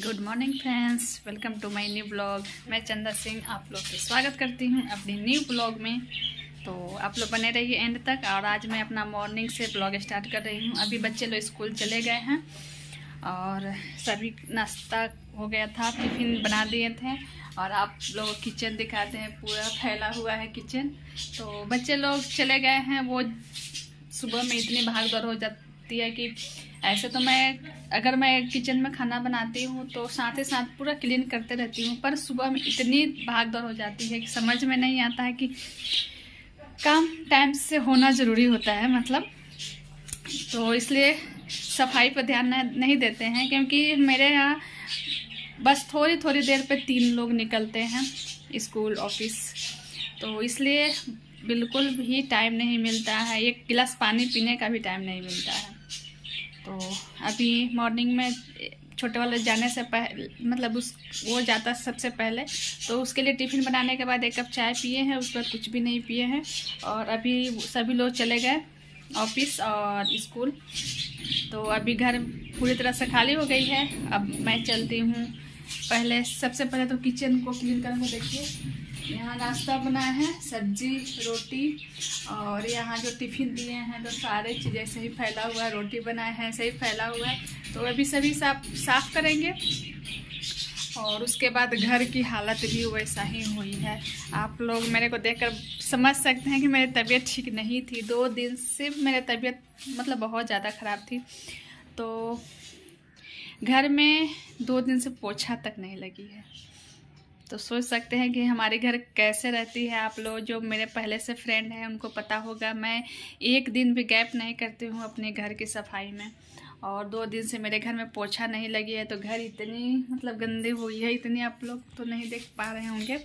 Good morning friends, welcome to my new blog. मैं चंदा सिंह आप लोग का स्वागत करती हूँ अपने न्यू ब्लॉग में। तो आप लोग बने रहिए एंड तक। और आज मैं अपना मॉर्निंग से ब्लॉग स्टार्ट कर रही हूँ। अभी बच्चे लोग स्कूल चले गए हैं और सभी नाश्ता हो गया था, टिफ़िन बना दिए थे। और आप लोग किचन दिखाते हैं, पूरा फैला हुआ है किचन। तो बच्चे लोग चले गए हैं, वो सुबह में इतनी भाग दौड़ हो जाती है कि ऐसे तो अगर मैं किचन में खाना बनाती हूँ तो साथ ही साथ पूरा क्लीन करते रहती हूँ, पर सुबह में इतनी भाग दौड़ हो जाती है कि समझ में नहीं आता है कि काम टाइम से होना ज़रूरी होता है मतलब। तो इसलिए सफाई पर ध्यान नहीं देते हैं, क्योंकि मेरे यहाँ बस थोड़ी थोड़ी देर पे 3 लोग निकलते हैं स्कूल ऑफिस, तो इसलिए बिल्कुल भी टाइम नहीं मिलता है। एक गिलास पानी पीने का भी टाइम नहीं मिलता है। तो अभी मॉर्निंग में छोटे वाले जाने से पहले मतलब वो जाता सबसे पहले, तो उसके लिए टिफ़िन बनाने के बाद 1 कप चाय पिए हैं, उस पर कुछ भी नहीं पिए हैं। और अभी सभी लोग चले गए ऑफिस और स्कूल, तो अभी घर पूरी तरह से खाली हो गई है। अब मैं चलती हूँ, सबसे पहले तो किचन को क्लीन करूँगा। देखिए यहाँ नाश्ता बनाया है, सब्जी रोटी, और यहाँ जो टिफ़िन दिए हैं तो सारे चीज़ ऐसे ही फैला हुआ है। रोटी बनाए हैं ऐसे ही फैला हुआ है, तो अभी सभी साफ करेंगे। और उसके बाद घर की हालत भी वैसा ही हुई है। आप लोग मेरे को देखकर समझ सकते हैं कि मेरी तबीयत ठीक नहीं थी। 2 दिन से मेरी तबीयत मतलब बहुत ज़्यादा ख़राब थी। तो घर में 2 दिन से पोछा तक नहीं लगी है। तो सोच सकते हैं कि हमारे घर कैसे रहती है। आप लोग जो मेरे पहले से फ्रेंड हैं उनको पता होगा, मैं 1 दिन भी गैप नहीं करती हूँ अपने घर की सफाई में। और 2 दिन से मेरे घर में पोछा नहीं लगी है, तो घर इतनी मतलब गंदी हुई है, इतनी आप लोग तो नहीं देख पा रहे होंगे।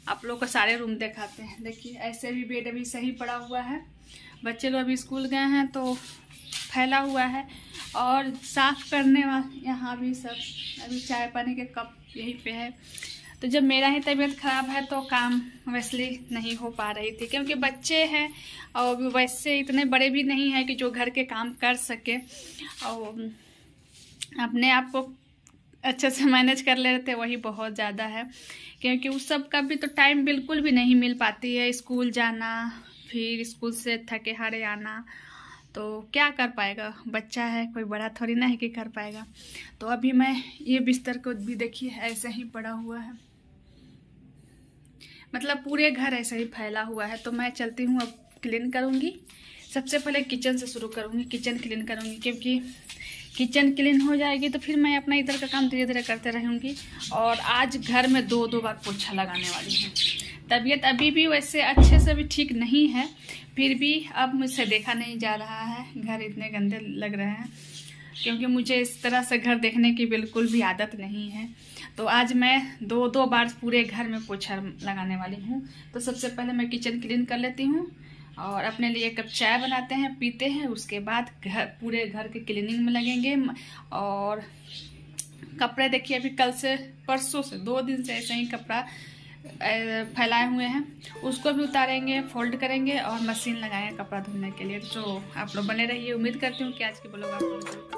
आप लोग को सारे रूम दिखाते हैं। देखिए ऐसे भी बेड अभी सही पड़ा हुआ है। बच्चे लोग अभी स्कूल गए हैं तो फैला हुआ है। और साफ़ करने वाले यहाँ भी सब अभी चाय पानी के कप यहीं पे है। तो जब मेरा ही तबीयत ख़राब है तो काम वैसे नहीं हो पा रही थी, क्योंकि बच्चे हैं और वैसे इतने बड़े भी नहीं हैं कि जो घर के काम कर सके और अपने आप को अच्छे से मैनेज कर ले रहे थे, वही बहुत ज़्यादा है। क्योंकि उस सब का भी तो टाइम बिल्कुल भी नहीं मिल पाती है। स्कूल जाना, फिर स्कूल से थके हारे आना, तो क्या कर पाएगा। बच्चा है, कोई बड़ा थोड़ी ना है कि कर पाएगा। तो अभी मैं ये बिस्तर को भी देखिए ऐसे ही पड़ा हुआ है, मतलब पूरे घर ऐसे ही फैला हुआ है। तो मैं चलती हूँ, अब क्लीन करूँगी। सबसे पहले किचन से शुरू करूँगी, किचन क्लीन करूँगी, क्योंकि किचन क्लीन हो जाएगी तो फिर मैं अपना इधर का काम धीरे धीरे करते रहूँगी। और आज घर में 2 बार पोछा लगाने वाली हूँ। तबीयत अभी भी वैसे अच्छे से भी ठीक नहीं है, फिर भी अब मुझसे देखा नहीं जा रहा है। घर इतने गंदे लग रहे हैं, क्योंकि मुझे इस तरह से घर देखने की बिल्कुल भी आदत नहीं है। तो आज मैं 2 बार पूरे घर में पोछा लगाने वाली हूँ। तो सबसे पहले मैं किचन क्लीन कर लेती हूँ और अपने लिए 1 कप चाय बनाते हैं, पीते हैं। उसके बाद पूरे घर के क्लीनिंग में लगेंगे। और कपड़े देखिए अभी कल से परसों से 2 दिन से ऐसे ही कपड़ा फैलाए हुए हैं, उसको भी उतारेंगे, फोल्ड करेंगे और मशीन लगाएंगे कपड़ा धुलने के लिए। तो आप लोग बने रहिए। उम्मीद करती हूँ कि आज के ब्लॉग आप लोग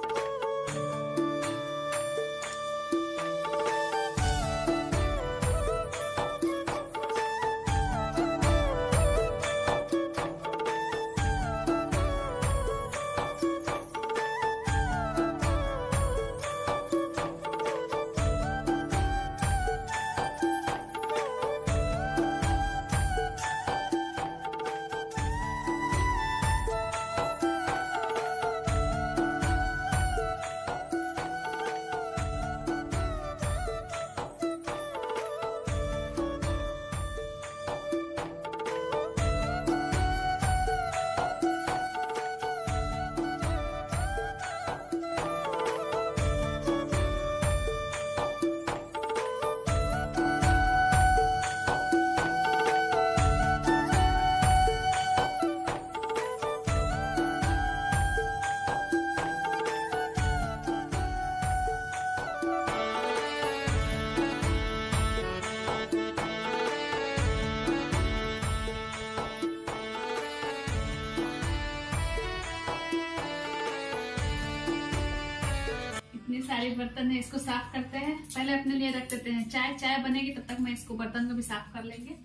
सारे बर्तन है, इसको साफ करते हैं। पहले अपने लिए रख देते हैं चाय। चाय बनेगी तब तक मैं इसको बर्तन को भी साफ कर लेंगे।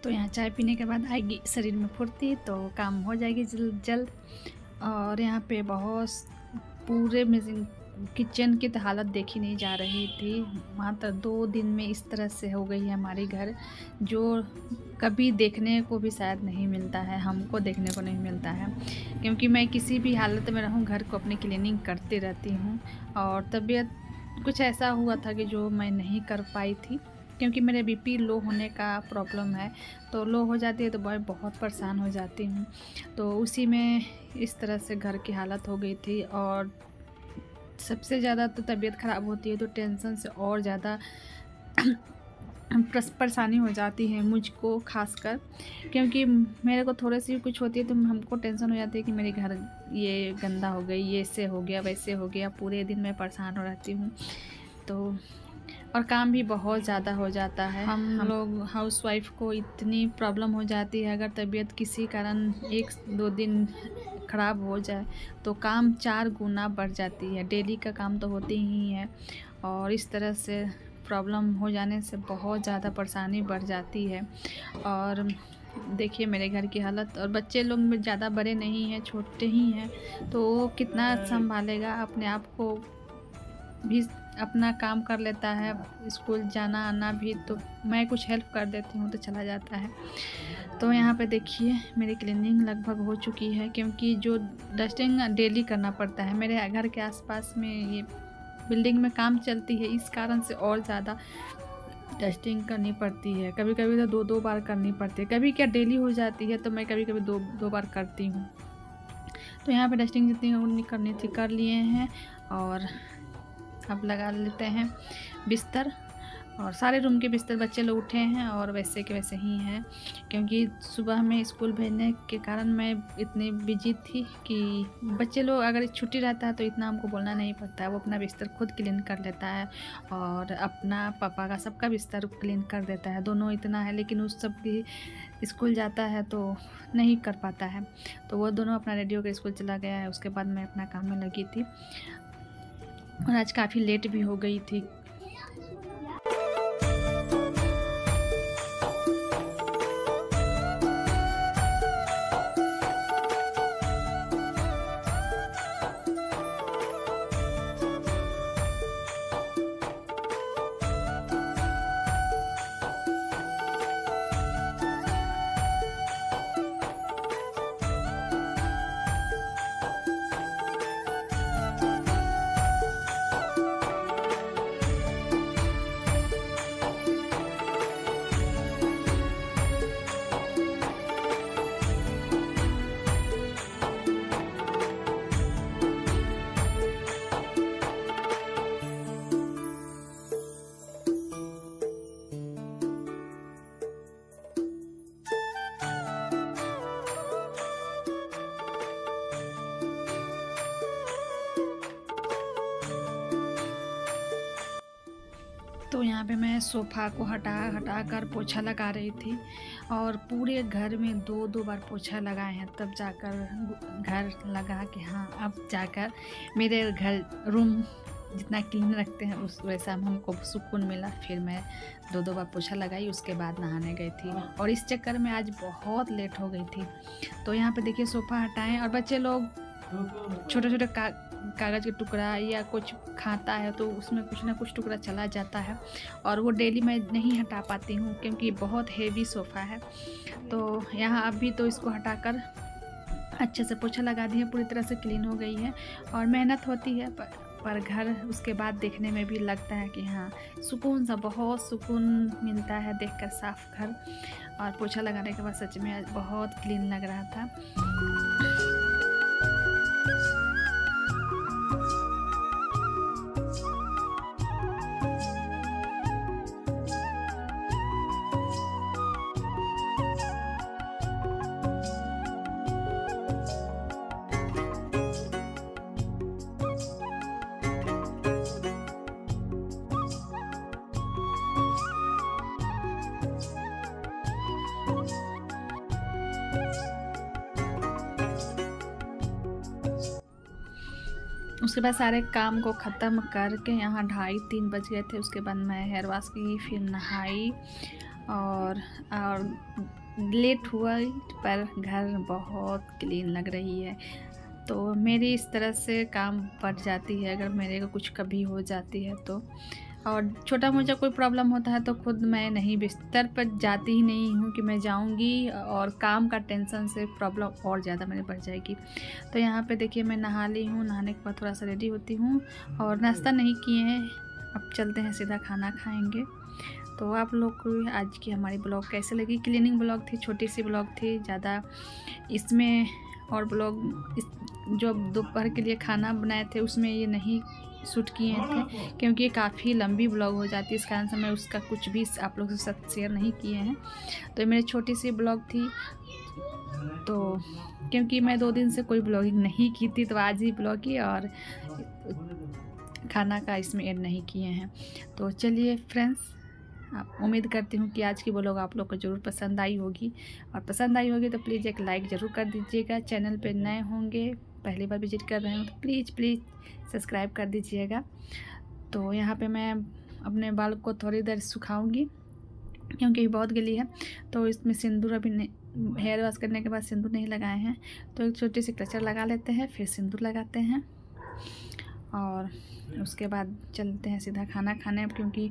तो यहाँ चाय पीने के बाद आएगी शरीर में फुर्ती, तो काम हो जाएगी जल्द जल्द। और यहाँ पे बहुत पूरे में किचन की तो हालत देखी नहीं जा रही थी। मात्र 2 दिन में इस तरह से हो गई है हमारी घर, जो कभी देखने को भी शायद नहीं मिलता है, हमको देखने को नहीं मिलता है। क्योंकि मैं किसी भी हालत में रहूँ घर को अपनी क्लीनिंग करती रहती हूँ। और तबीयत कुछ ऐसा हुआ था कि जो मैं नहीं कर पाई थी, क्योंकि मेरे बीपी लो होने का प्रॉब्लम है। तो लो हो जाती है तो बहुत परेशान हो जाती हूँ। तो उसी में इस तरह से घर की हालत हो गई थी। और सबसे ज़्यादा तो तबीयत ख़राब होती है तो टेंशन से और ज़्यादा परेशानी हो जाती है मुझको खासकर, क्योंकि मेरे को थोड़ी सी कुछ होती है तो हमको टेंशन हो जाती है कि मेरे घर ये गंदा हो गई, ये ऐसे हो गया, वैसे हो गया। पूरे दिन मैं परेशान हो रहती हूँ। तो और काम भी बहुत ज़्यादा हो जाता है। हम लोग हाउसवाइफ को इतनी प्रॉब्लम हो जाती है, अगर तबीयत किसी कारण 1-2 दिन ख़राब हो जाए तो काम 4 गुना बढ़ जाती है। डेली का काम तो होती ही है, और इस तरह से प्रॉब्लम हो जाने से बहुत ज़्यादा परेशानी बढ़ जाती है। और देखिए मेरे घर की हालत, और बच्चे लोग में ज़्यादा बड़े नहीं हैं, छोटे ही हैं, तो वो कितना संभालेगा अपने आप को भी। अपना काम कर लेता है, स्कूल जाना आना भी, तो मैं कुछ हेल्प कर देती हूँ तो चला जाता है। तो यहाँ पे देखिए मेरी क्लीनिंग लगभग हो चुकी है, क्योंकि जो डस्टिंग डेली करना पड़ता है। मेरे घर के आसपास में ये बिल्डिंग में काम चलती है, इस कारण से और ज़्यादा डस्टिंग करनी पड़ती है। कभी कभी तो 2-2 बार करनी पड़ती है, कभी क्या डेली हो जाती है तो मैं कभी कभी 2 बार करती हूँ। तो यहाँ पे डस्टिंग जितनी करनी थी कर लिए हैं। और अब लगा लेते हैं बिस्तर, और सारे रूम के बिस्तर। बच्चे लोग उठे हैं और वैसे के वैसे ही हैं, क्योंकि सुबह में स्कूल भेजने के कारण मैं इतनी बिजी थी कि बच्चे लोग अगर छुट्टी रहता है तो इतना हमको बोलना नहीं पड़ता है। वो अपना बिस्तर खुद क्लीन कर लेता है, और अपना पापा का सबका बिस्तर क्लीन कर देता है। दोनों इतना है, लेकिन उस सब की स्कूल जाता है तो नहीं कर पाता है। तो वो दोनों अपना रेडी होकर स्कूल चला गया है। उसके बाद मैं अपना काम में लगी थी, और आज काफ़ी लेट भी हो गई थी। तो यहाँ पे मैं सोफ़ा को हटा कर पोछा लगा रही थी, और पूरे घर में 2-2 बार पोछा लगाए हैं, तब जाकर घर लगा कि हाँ अब जाकर मेरे घर रूम जितना क्लीन रखते हैं उस वैसा हमको सुकून मिला। फिर मैं 2-2 बार पोछा लगाई, उसके बाद नहाने गई थी, और इस चक्कर में आज बहुत लेट हो गई थी। तो यहाँ पे देखिए सोफ़ा हटाएं, और बच्चे लोग छोटे छोटे कागज़ के टुकड़ा या कुछ खाता है तो उसमें कुछ ना कुछ टुकड़ा चला जाता है, और वो डेली मैं नहीं हटा पाती हूँ क्योंकि बहुत हेवी सोफ़ा है। तो यहाँ अभी तो इसको हटाकर अच्छे से पोछा लगा दिया, पूरी तरह से क्लीन हो गई है। और मेहनत होती है पर घर उसके बाद देखने में भी लगता है कि हाँ सुकून सा, बहुत सुकून मिलता है देखकर साफ घर। और पोछा लगाने के बाद सच में बहुत क्लीन लग रहा था। उसके बाद सारे काम को ख़त्म करके यहाँ 2:30-3 बज गए थे। उसके बाद मैं हेयर वॉश की, फिर नहाई और लेट हुआ, पर घर बहुत क्लीन लग रही है। तो मेरी इस तरह से काम बढ़ जाती है अगर मेरे को कुछ कभी हो जाती है तो। और छोटा मोटा कोई प्रॉब्लम होता है तो खुद मैं नहीं बिस्तर पर जाती ही नहीं हूँ कि मैं जाऊँगी, और काम का टेंशन से प्रॉब्लम और ज़्यादा मेरी बढ़ जाएगी। तो यहाँ पे देखिए मैं नहा ली हूँ, नहाने के बाद थोड़ा सा रेडी होती हूँ और नाश्ता नहीं किए हैं, अब चलते हैं सीधा खाना खाएँगे। तो आप लोग को आज की हमारी ब्लॉग कैसे लगी? क्लीनिंग ब्लॉग थी, छोटी सी ब्लॉग थी, ज़्यादा इसमें और ब्लॉग जो दोपहर के लिए खाना बनाए थे उसमें ये नहीं शूट किए थे क्योंकि ये काफ़ी लंबी ब्लॉग हो जाती है, इस कारण से मैं उसका कुछ भी आप लोगों के साथ शेयर नहीं किए हैं। तो मेरी छोटी सी ब्लॉग थी, तो क्योंकि मैं 2 दिन से कोई ब्लॉगिंग नहीं की थी तो आज ही ब्लॉग की और खाना का इसमें ऐड नहीं किए हैं। तो चलिए फ्रेंड्स, उम्मीद करती हूँ कि आज की ब्लॉग आप लोग को ज़रूर पसंद आई होगी, और पसंद आई होगी तो प्लीज़ एक लाइक ज़रूर कर दीजिएगा। चैनल पे नए होंगे, पहली बार विजिट कर रहे हो तो प्लीज़ सब्सक्राइब कर दीजिएगा। तो यहाँ पे मैं अपने बाल को थोड़ी देर सुखाऊंगी क्योंकि बहुत गली है, तो इसमें सिंदूर अभी नहीं, हेयर वॉश करने के बाद सिंदूर नहीं लगाए हैं, तो एक छोटी सी क्लचर लगा लेते हैं, फिर सिंदूर लगाते हैं और उसके बाद चलते हैं सीधा खाना खाने, क्योंकि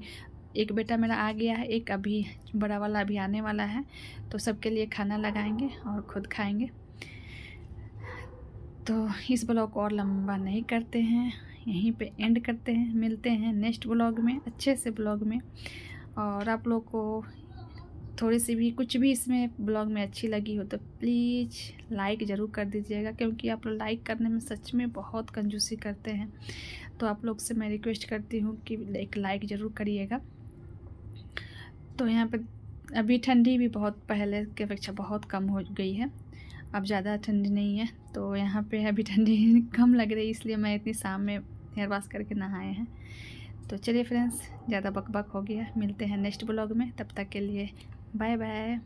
एक बेटा मेरा आ गया है, एक अभी बड़ा वाला अभी आने वाला है, तो सबके लिए खाना लगाएंगे और खुद खाएंगे। तो इस ब्लॉग को और लंबा नहीं करते हैं, यहीं पे एंड करते हैं। मिलते हैं नेक्स्ट ब्लॉग में, अच्छे से ब्लॉग में। और आप लोग को थोड़ी सी भी कुछ भी इसमें ब्लॉग में अच्छी लगी हो तो प्लीज़ लाइक ज़रूर कर दीजिएगा, क्योंकि आप लोग लाइक करने में सच में बहुत कंजूसी करते हैं। तो आप लोग से मैं रिक्वेस्ट करती हूँ कि एक लाइक ज़रूर करिएगा। तो यहाँ पर अभी ठंडी भी बहुत पहले की अपेक्षा बहुत कम हो गई है, अब ज़्यादा ठंडी नहीं है। तो यहाँ पे अभी ठंडी कम लग रही है, इसलिए मैं इतनी शाम में हेयर वॉश करके नहाए हैं। तो चलिए फ्रेंड्स, ज़्यादा बकबक हो गया, मिलते हैं नेक्स्ट ब्लॉग में, तब तक के लिए बाय बाय।